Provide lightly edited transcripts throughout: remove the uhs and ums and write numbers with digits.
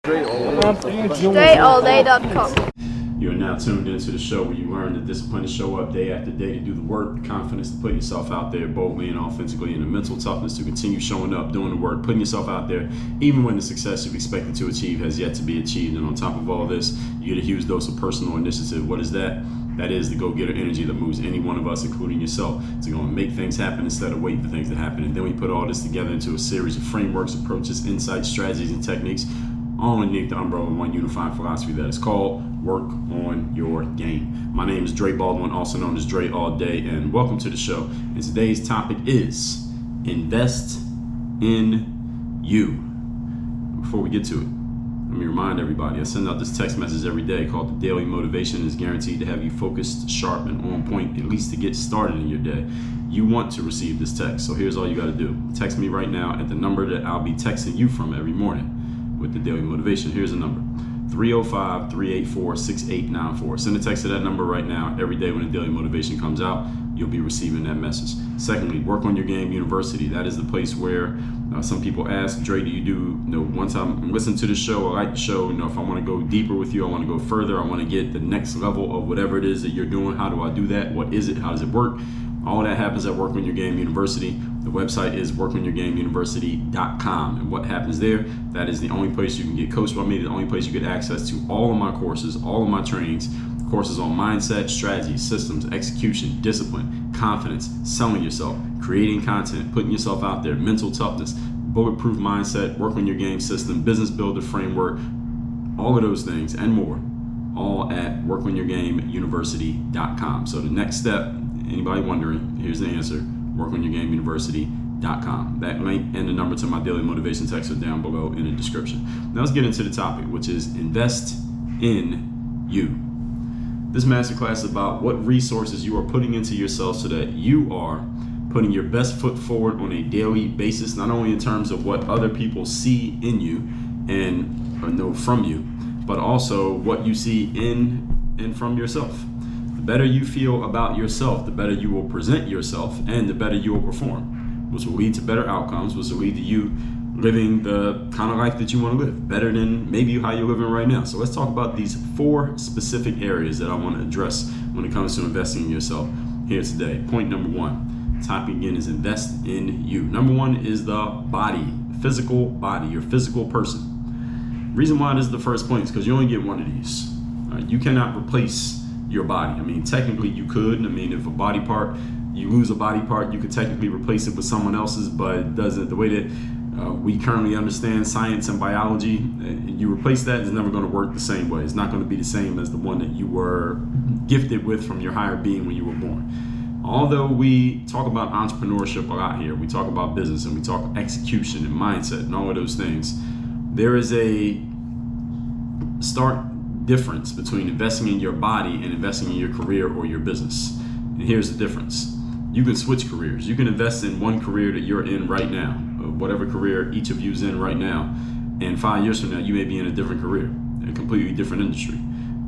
StraighTAllDay.com. You are now tuned into the show where you learn the discipline to show up day after day, to do the work, the confidence to put yourself out there boldly and authentically, and the mental toughness to continue showing up, doing the work, putting yourself out there, even when the success you've expected to achieve has yet to be achieved. And on top of all this, you get a huge dose of personal initiative. What is that? That is the go-getter energy that moves any one of us, including yourself, to go and make things happen instead of waiting for things to happen. And then we put all this together into a series of frameworks, approaches, insights, strategies, and techniques, all underneath the umbrella of one unifying philosophy that is called Work on Your Game. My name is Baldwin, also known as Dre All Day, and welcome to the show. And today's topic is invest in you. Before we get to it, let me remind everybody, I send out this text message every day called The Daily Motivation. It's guaranteed to have you focused, sharp, and on point, at least to get started in your day. You want to receive this text, so here's all you got to do. Text me right now at the number that I'll be texting you from every morning with the Daily Motivation. Here's the number: 305-384-6894. Send a text to that number right now. Every day when the Daily Motivation comes out, you'll be receiving that message. Secondly, Work on Your Game University. That is the place where some people ask, Dre, do you do, once I'm listening to the show, I like the show, if I want to go deeper with you, I want to go further, I want to get the next level of whatever it is that you're doing, how do I do that? What is it? How does it work? All that happens at Work on Your Game University. The website is workonyourgameuniversity.com. And what happens there, that is the only place you can get coached by me, the only place you get access to all of my courses, all of my trainings, courses on mindset, strategy, systems, execution, discipline, confidence, selling yourself, creating content, putting yourself out there, mental toughness, bulletproof mindset, work on your game system, business builder framework, all of those things and more, all at workonyourgameuniversity.com. So the next step, anybody wondering, here's the answer: workonyourgameuniversity.com. That link and the number to my daily motivation text are down below in the description. Now let's get into the topic, which is invest in you. This masterclass is about what resources you are putting into yourself so that you are putting your best foot forward on a daily basis, not only in terms of what other people see in you and know from you, but also what you see in and from yourself. The better you feel about yourself, the better you will present yourself, and the better you will perform, which will lead to better outcomes, which will lead to you living the kind of life that you want to live, better than maybe how you're living right now. So let's talk about these 4 specific areas that I want to address when it comes to investing in yourself here today. Point number 1, topic again is invest in you. Number 1 is the body, physical body, your physical person. Reason why this is the first point is because you only get one of these. You cannot replace your body. I mean, technically you could. I mean, if a body part, you lose a body part, you could technically replace it with someone else's, but it doesn't, the way that we currently understand science and biology, you replace that, it's never going to work the same way. It's not going to be the same as the one that you were gifted with from your higher being when you were born. Although we talk about entrepreneurship a lot here, we talk about business and we talk execution and mindset and all of those things, there is a stark difference between investing in your body and investing in your career or your business. And here's the difference. You can switch careers. You can invest in one career that you're in right now, whatever career each of you's in right now, and 5 years from now you may be in a different career, a completely different industry.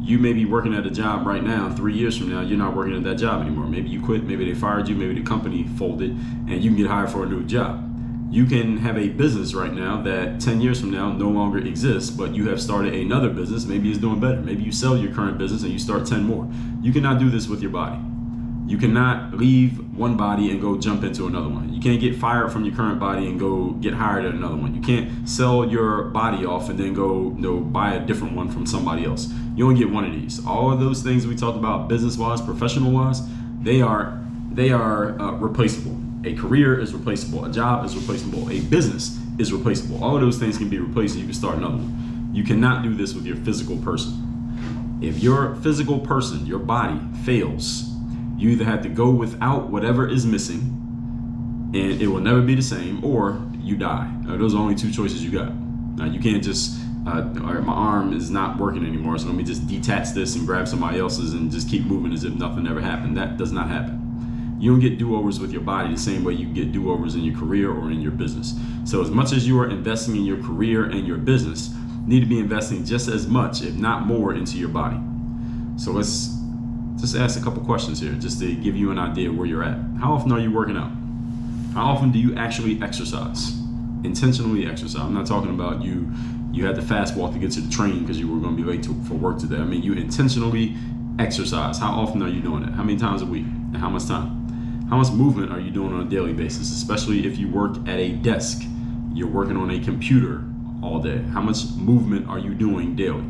You may be working at a job right now, 3 years from now you're not working at that job anymore. Maybe you quit, maybe they fired you, maybe the company folded, and you can get hired for a new job. You can have a business right now that 10 years from now no longer exists, but you have started another business, maybe it's doing better. Maybe you sell your current business and you start 10 more. You cannot do this with your body. You cannot leave one body and go jump into another one. You can't get fired from your current body and go get hired at another one. You can't sell your body off and then go buy a different one from somebody else. You only get one of these. All of those things we talked about business-wise, professional-wise, they are replaceable. A career is replaceable. A job is replaceable. A business is replaceable. All of those things can be replaced and you can start another one. You cannot do this with your physical person. If your physical person, your body, fails, you either have to go without whatever is missing and it will never be the same, or you die. Those are only 2 choices you got. Now you can't just, all right, my arm is not working anymore, so let me just detach this and grab somebody else's and just keep moving as if nothing ever happened. That does not happen. You don't get do-overs with your body the same way you get do-overs in your career or in your business. So as much as you are investing in your career and your business, you need to be investing just as much, if not more, into your body. So let's just ask a couple questions here just to give you an idea where you're at. How often are you working out? How often do you actually exercise? Intentionally exercise. I'm not talking about you You had to fast walk to get to the train because you were going to be late for work today. I mean, you intentionally exercise. How often are you doing it? How many times a week? And how much time? How much movement are you doing on a daily basis? Especially if you work at a desk, you're working on a computer all day. How much movement are you doing daily?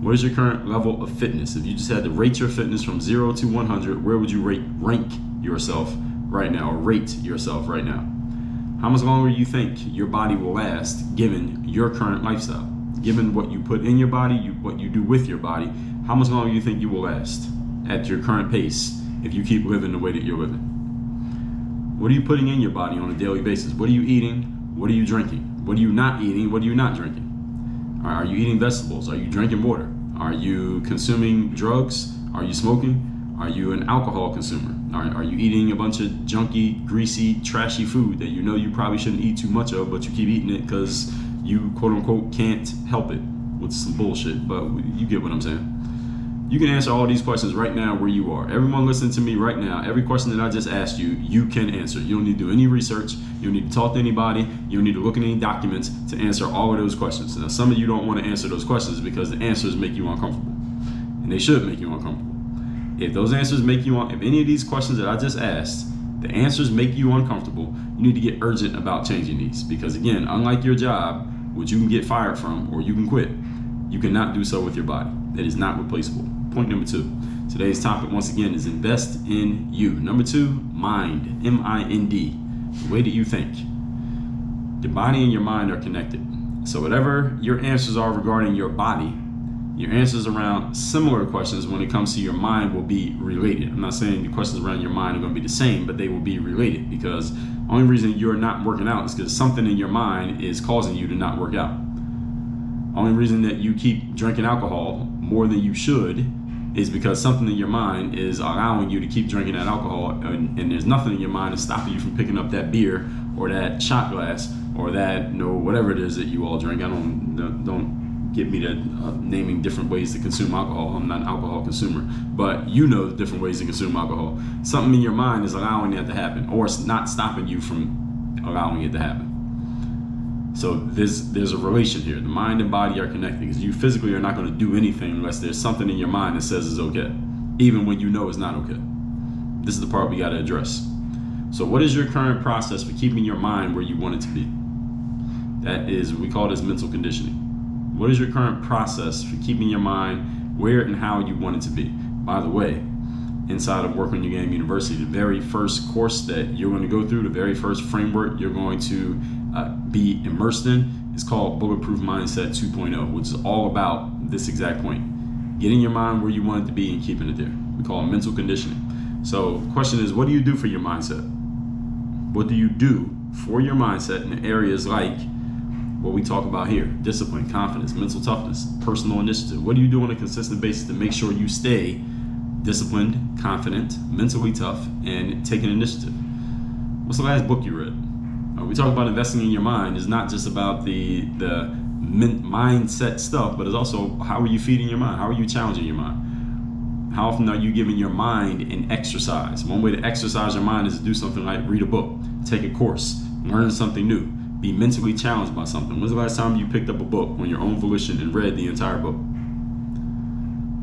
What is your current level of fitness? If you just had to rate your fitness from 0 to 100, where would you rank yourself right now, or rate yourself right now? How much longer do you think your body will last given your current lifestyle? Given what you put in your body, what you do with your body, how much longer do you think you will last at your current pace if you keep living the way that you're living? What are you putting in your body on a daily basis? What are you eating? What are you drinking? What are you not eating? What are you not drinking? Are you eating vegetables? Are you drinking water? Are you consuming drugs? Are you smoking? Are you an alcohol consumer? Are you eating a bunch of junky, greasy, trashy food that you know you probably shouldn't eat too much of, but you keep eating it because you quote unquote can't help it, with some bullshit, but you get what I'm saying. You can answer all these questions right now where you are. Everyone listening to me right now, every question that I just asked you, you can answer. You don't need to do any research. You don't need to talk to anybody. You don't need to look at any documents to answer all of those questions. Now, some of you don't want to answer those questions because the answers make you uncomfortable. And they should make you uncomfortable. If those answers make you, if any of these questions that I just asked, the answers make you uncomfortable, you need to get urgent about changing these. Because again, unlike your job, which you can get fired from or you can quit, you cannot do so with your body. That is not replaceable. Point number 2. Today's topic, once again, is invest in you. Number 2, mind, M-I-N-D, the way that you think. Your body and your mind are connected. So whatever your answers are regarding your body, your answers around similar questions when it comes to your mind will be related. I'm not saying the questions around your mind are going to be the same, but they will be related, because the only reason you're not working out is because something in your mind is causing you to not work out. Only reason that you keep drinking alcohol more than you should is because something in your mind is allowing you to keep drinking that alcohol, and there's nothing in your mind that's stopping you from picking up that beer or that shot glass or that, whatever it is that you all drink. I don't get me to naming different ways to consume alcohol. I'm not an alcohol consumer, but you know the different ways to consume alcohol. Something in your mind is allowing that to happen, or it's not stopping you from allowing it to happen. So there's a relation here. The mind and body are connected, because you physically are not going to do anything unless there's something in your mind that says it's okay, even when you know it's not okay. This is the part we got to address. So what is your current process for keeping your mind where you want it to be? That is, we call this mental conditioning. What is your current process for keeping your mind where and how you want it to be? By the way, inside of Work on Your Game University, the very first course that you're going to go through, the very first framework you're going to be immersed in, is called Bulletproof Mindset 2.0, which is all about this exact point: getting your mind where you want it to be and keeping it there. We call it mental conditioning. So the question is, what do you do for your mindset? What do you do for your mindset in areas like what we talk about here: discipline, confidence, mental toughness, personal initiative? What do you do on a consistent basis to make sure you stay disciplined, confident, mentally tough, and taking initiative? What's the last book you read? We talk about investing in your mind. It's not just about the mindset stuff, but it's also, how are you feeding your mind? How are you challenging your mind? How often are you giving your mind an exercise? One way to exercise your mind is to do something like read a book, take a course, learn something new, be mentally challenged by something. When's the last time you picked up a book on your own volition and read the entire book?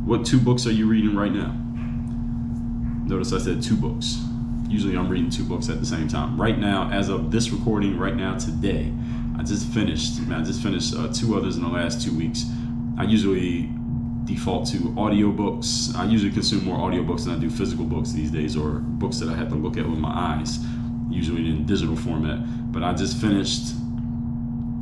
What 2 books are you reading right now? Notice I said 2 books. Usually I'm reading 2 books at the same time. Right now, as of this recording, right now, today, I just finished 2 others in the last 2 weeks. I usually default to audiobooks. I usually consume more audiobooks than I do physical books these days, or books that I have to look at with my eyes, usually in digital format. But I just finished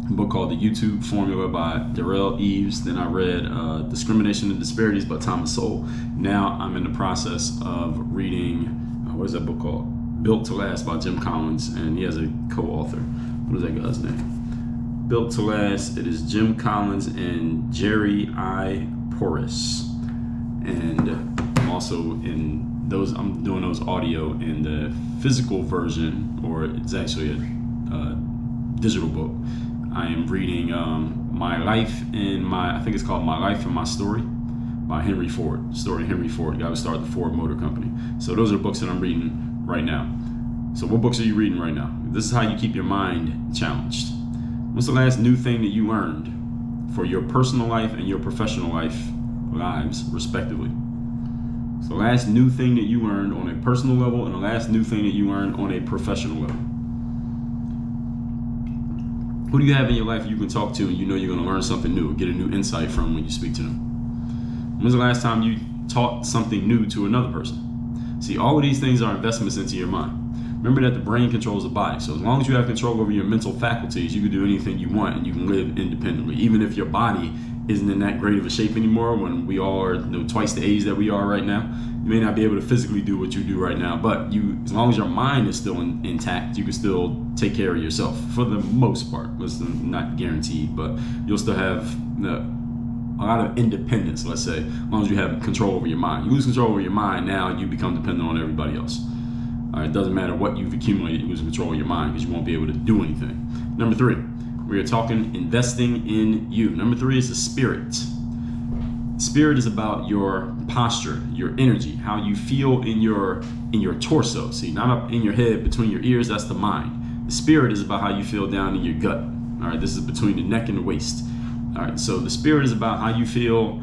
a book called The YouTube Formula by Darrell Eves. Then I read Discrimination and Disparities by Thomas Sowell. Now I'm in the process of reading, what is that book called? Built to Last by Jim Collins, and he has a co-author. What is that guy's name? Built to Last. It is Jim Collins and Jerry I. Porras. And I'm also in those, I'm doing those audio in the physical version, or it's actually a digital book. I am reading I think it's called My Life and My Story by Henry Ford. The story of Henry Ford, the guy who started the Ford Motor Company. So those are books that I'm reading right now. So what books are you reading right now? This is how you keep your mind challenged. What's the last new thing that you learned for your personal life and your professional lives, respectively. So the last new thing that you learned on a personal level and the last new thing that you learned on a professional level. Who do you have in your life you can talk to and you know you're going to learn something new, get a new insight from when you speak to them? When's the last time you taught something new to another person? See, all of these things are investments into your mind. Remember that the brain controls the body. So as long as you have control over your mental faculties, you can do anything you want and you can live independently. Even if your body isn't in that great of a shape anymore, when we all are twice the age that we are right now, you may not be able to physically do what you do right now, but as long as your mind is still intact, you can still take care of yourself for the most part. Listen, not guaranteed, but you'll still have a lot of independence, let's say, as long as you have control over your mind. You lose control over your mind, now you become dependent on everybody else. It doesn't matter what you've accumulated, you lose control of your mind because you won't be able to do anything. Number 3, we are talking investing in you. Number 3 is the spirit. Spirit is about your posture, your energy, how you feel in your torso. See, not up in your head, between your ears, that's the mind. The spirit is about how you feel down in your gut. All right, this is between the neck and the waist. All right, so the spirit is about how you feel.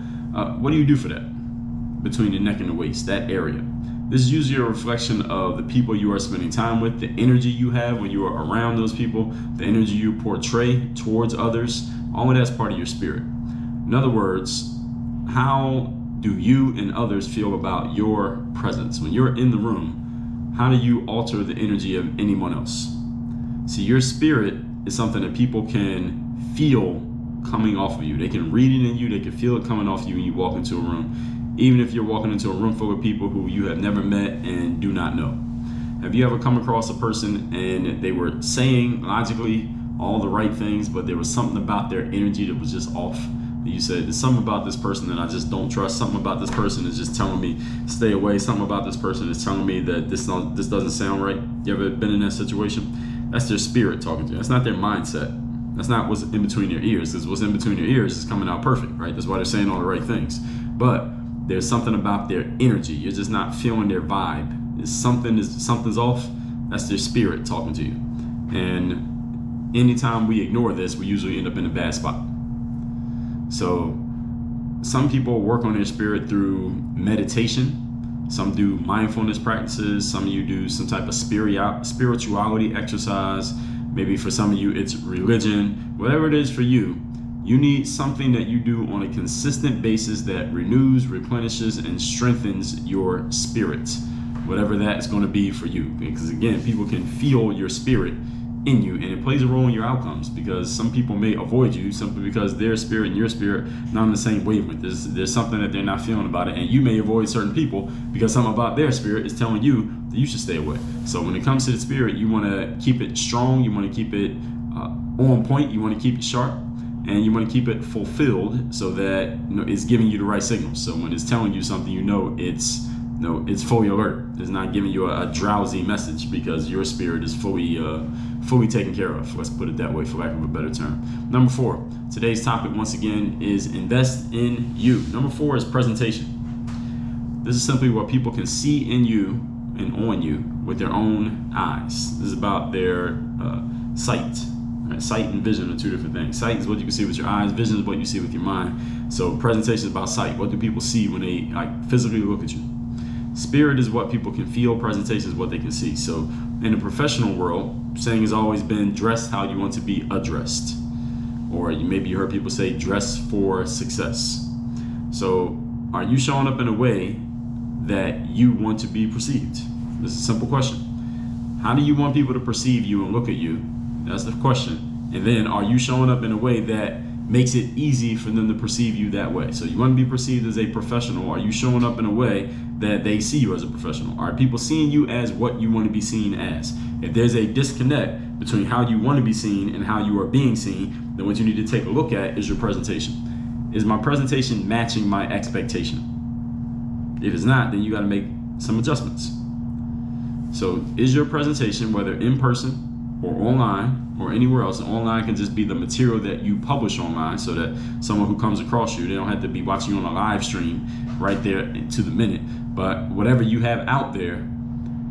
What do you do for that? Between the neck and the waist, that area. This is usually a reflection of the people you are spending time with, the energy you have when you are around those people, the energy you portray towards others. All of that's part of your spirit. In other words, how do you and others feel about your presence? When you're in the room, how do you alter the energy of anyone else? See, your spirit is something that people can feel coming off of you. They can read it in you, they can feel it coming off you when you walk into a room. Even if you're walking into a room full of people who you have never met and do not know. Have you ever come across a person and they were saying logically all the right things, but there was something about their energy that was just off? You said, there's something about this person that I just don't trust. Something about this person is just telling me stay away. Something about this person is telling me that this doesn't sound right. You ever been in that situation? That's their spirit talking to you. That's not their mindset. That's not what's in between their ears, because what's in between their ears is coming out perfect, right? That's why they're saying all the right things. But there's something about their energy. You're just not feeling their vibe. Something's off. That's their spirit talking to you. And anytime we ignore this, we usually end up in a bad spot. So some people work on their spirit through meditation. Some do mindfulness practices. Some of you do some type of spirituality exercise. Maybe for some of you, it's religion. Whatever it is for you, you need something that you do on a consistent basis that renews, replenishes, and strengthens your spirit. Whatever that is going to be for you. Because again, people can feel your spirit in you, and it plays a role in your outcomes, because some people may avoid you simply because their spirit and your spirit not on the same wavelength. There's something that they're not feeling about it, and you may avoid certain people because something about their spirit is telling you that you should stay away. So when it comes to the spirit, you want to keep it strong, you want to keep it on point, you want to keep it sharp, and you want to keep it fulfilled so that it's giving you the right signals. So when it's telling you something, it's fully alert. It's not giving you a drowsy message, because your spirit is fully taken care of. Let's put it that way, for lack of a better term. Number 4, today's topic once again is invest in you. Number 4 is presentation. This is simply what people can see in you and on you with their own eyes. This is about their sight. Right? Sight and vision are two different things. Sight is what you can see with your eyes. Vision is what you see with your mind. So presentation is about sight. What do people see when they physically look at you? Spirit is what people can feel. Presentation is what they can see. So in the professional world, saying has always been dress how you want to be addressed. Or maybe you heard people say dress for success. So are you showing up in a way that you want to be perceived? This is a simple question. How do you want people to perceive you and look at you? That's the question. And then are you showing up in a way that makes it easy for them to perceive you that way? So you want to be perceived as a professional. Are you showing up in a way that they see you as a professional? Are people seeing you as what you want to be seen as? If there's a disconnect between how you want to be seen and how you are being seen, then what you need to take a look at is your presentation. Is my presentation matching my expectation? If it's not, then you got to make some adjustments. So is your presentation, whether in person or online or anywhere else, and online can just be the material that you publish online, so that someone who comes across you, they don't have to be watching you on a live stream right there to the minute. But whatever you have out there,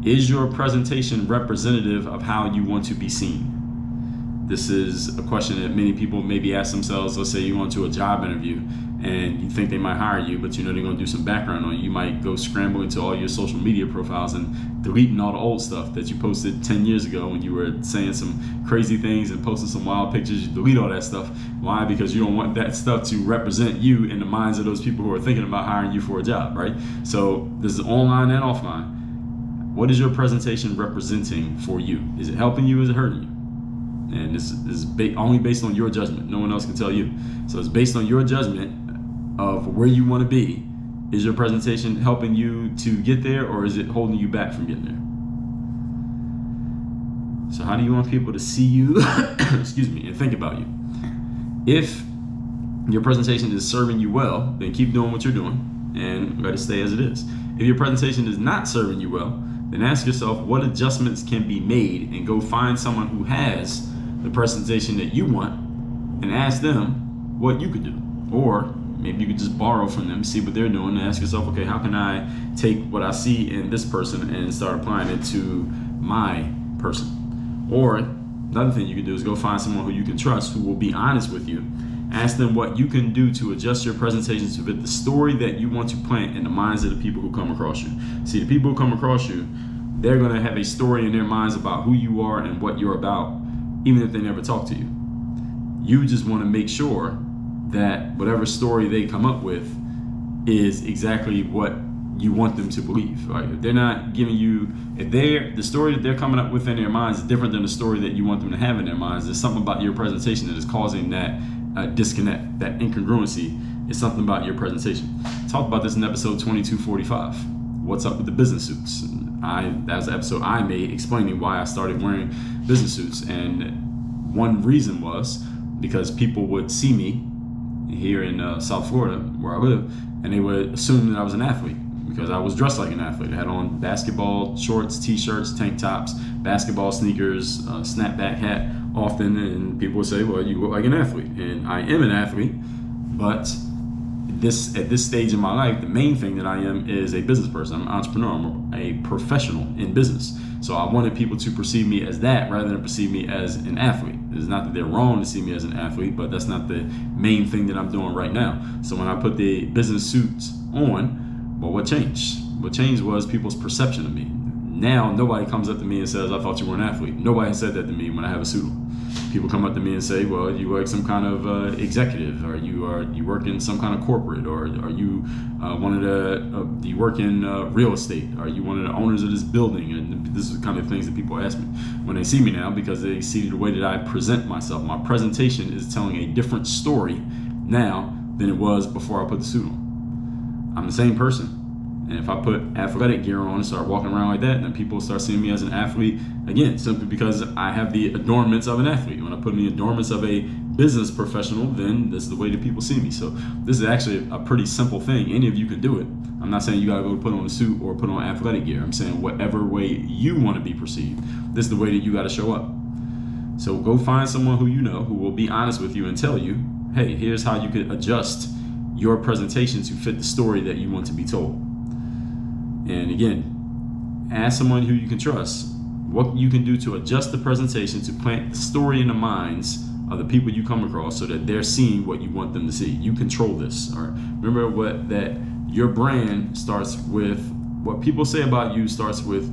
is your presentation representative of how you want to be seen? This is a question that many people maybe ask themselves. Let's say you go into a job interview and you think they might hire you, but you know they're going to do some background on you. You might go scrambling to all your social media profiles and deleting all the old stuff that you posted 10 years ago when you were saying some crazy things and posting some wild pictures. You delete all that stuff. Why? Because you don't want that stuff to represent you in the minds of those people who are thinking about hiring you for a job, right? So this is online and offline. What is your presentation representing for you? Is it helping you? Is it hurting you? And this is only based on your judgment. No one else can tell you. So it's based on your judgment of where you want to be. Is your presentation helping you to get there, or is it holding you back from getting there? So how do you want people to see you, excuse me, and think about you? If your presentation is serving you well, then keep doing what you're doing and let it stay as it is. If your presentation is not serving you well, then ask yourself what adjustments can be made and go find someone who has the presentation that you want and ask them what you could do. Or maybe you could just borrow from them, see what they're doing, and ask yourself, okay, how can I take what I see in this person and start applying it to my person? Or another thing you can do is go find someone who you can trust, who will be honest with you. Ask them what you can do to adjust your presentation to fit the story that you want to plant in the minds of the people who come across you. See, the people who come across you, they're going to have a story in their minds about who you are and what you're about, even if they never talk to you. You just want to make sure that whatever story they come up with is exactly what you want them to believe. Right? If they're not giving you, the story that they're coming up with in their minds is different than the story that you want them to have in their minds, there's something about your presentation that is causing that disconnect, that incongruency is something about your presentation. I talked about this in episode 2245. What's up with the business suits? That was the episode I made explaining why I started wearing business suits. And one reason was because people would see me here in South Florida, where I live, and they would assume that I was an athlete because I was dressed like an athlete. I had on basketball shorts, t-shirts, tank tops, basketball sneakers, snapback hat often, and people would say, well, you look like an athlete. And I am an athlete, but at this stage in my life, the main thing that I am is a business person. I'm an entrepreneur. I'm a professional in business. So I wanted people to perceive me as that rather than perceive me as an athlete. It's not that they're wrong to see me as an athlete, but that's not the main thing that I'm doing right now. So when I put the business suits on, well, what changed? What changed was people's perception of me. Now nobody comes up to me and says, I thought you were an athlete. Nobody said that to me when I have a suit on. People come up to me and say, well, you like some kind of executive, or you work in some kind of corporate, or are you do you work in real estate? Are you one of the owners of this building? And this is the kind of things that people ask me when they see me now, because they see the way that I present myself. My presentation is telling a different story now than it was before I put the suit on. I'm the same person. And if I put athletic gear on and start walking around like that, then people start seeing me as an athlete again, simply because I have the adornments of an athlete. When I put in the adornments of a business professional, then this is the way that people see me. So this is actually a pretty simple thing. Any of you can do it. I'm not saying you gotta go put on a suit or put on athletic gear. I'm saying whatever way you want to be perceived, this is the way that you gotta show up. So go find someone who you know who will be honest with you and tell you, hey, here's how you could adjust your presentation to fit the story that you want to be told. And again, ask someone who you can trust what you can do to adjust the presentation to plant the story in the minds of the people you come across so that they're seeing what you want them to see. You control this. All right? Remember that your brand starts with what people say about you, starts with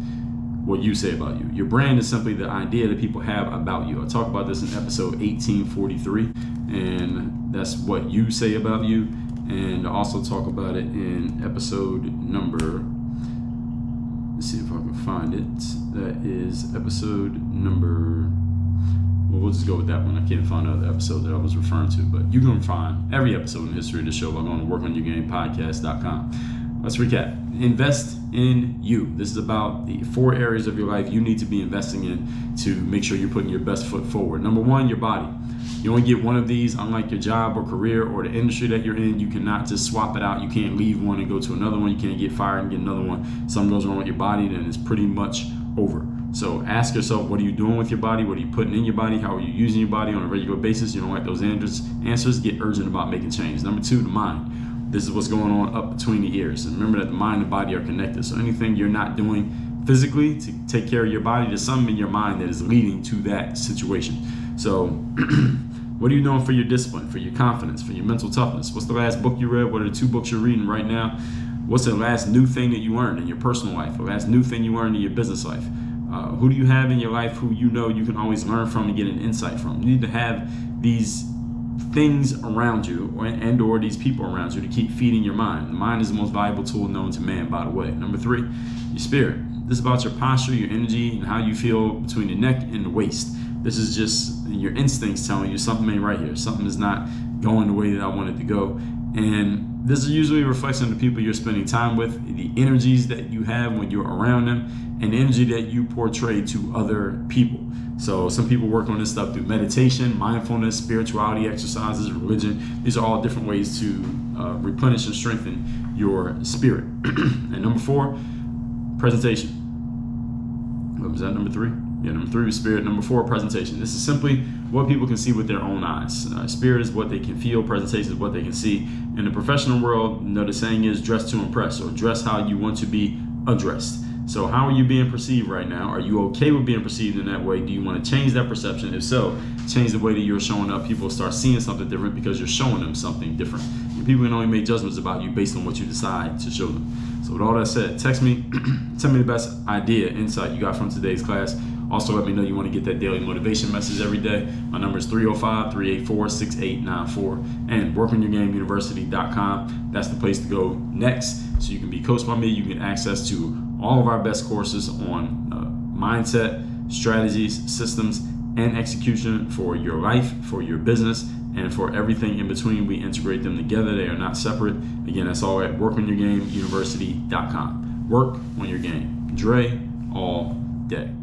what you say about you. Your brand is simply the idea that people have about you. I talked about this in episode 1843, and that's what you say about you. And I also talk about it in episode number, let's see if I can find it. That is episode number, well, we'll just go with that one. I can't find another episode that I was referring to, but you can find every episode in the history of the show by going to workonyourgamepodcast.com. Let's recap. Invest in you. This is about the 4 areas of your life you need to be investing in to make sure you're putting your best foot forward. Number 1, your body. You only get one of these. Unlike your job or career or the industry that you're in, you cannot just swap it out. You can't leave one and go to another one. You can't get fired and get another one. Something goes wrong with your body, then it's pretty much over. So ask yourself, what are you doing with your body? What are you putting in your body? How are you using your body on a regular basis? You don't like those answers, get urgent about making change. Number 2, the mind. This is what's going on up between the ears. And remember that the mind and body are connected. So anything you're not doing physically to take care of your body, there's something in your mind that is leading to that situation. So what are you doing for your discipline, for your confidence, for your mental toughness? What's the last book you read? What are the 2 books you're reading right now? What's the last new thing that you learned in your personal life? The last new thing you learned in your business life? Who do you have in your life who you know you can always learn from and get an insight from? You need to have these things around you or these people around you to keep feeding your mind. The mind is the most valuable tool known to man, by the way. Number 3, your spirit. This is about your posture, your energy, and how you feel between the neck and the waist. This is just your instincts telling you something ain't right here. Something is not going the way that I want it to go. And this is usually a reflection of the people you're spending time with, the energies that you have when you're around them, and the energy that you portray to other people. So some people work on this stuff through meditation, mindfulness, spirituality exercises, religion. These are all different ways to replenish and strengthen your spirit. And number 4, presentation. What was that, number 3? Yeah, number 3 was spirit. Number 4, presentation. This is simply what people can see with their own eyes. Spirit is what they can feel. Presentation is what they can see. In the professional world, the saying is dress to impress, or dress how you want to be addressed. So how are you being perceived right now? Are you okay with being perceived in that way? Do you want to change that perception? If so, change the way that you're showing up. People start seeing something different because you're showing them something different. And people can only make judgments about you based on what you decide to show them. So with all that said, text me, tell me the best idea, insight you got from today's class. Also, let me know you want to get that daily motivation message every day. My number is 305-384-6894. And workonyourgameuniversity.com. That's the place to go next. So you can be coached by me. You get access to all of our best courses on mindset, strategies, systems, and execution for your life, for your business, and for everything in between. We integrate them together. They are not separate. Again, that's all at workonyourgameuniversity.com. Work on your game. Dre all day.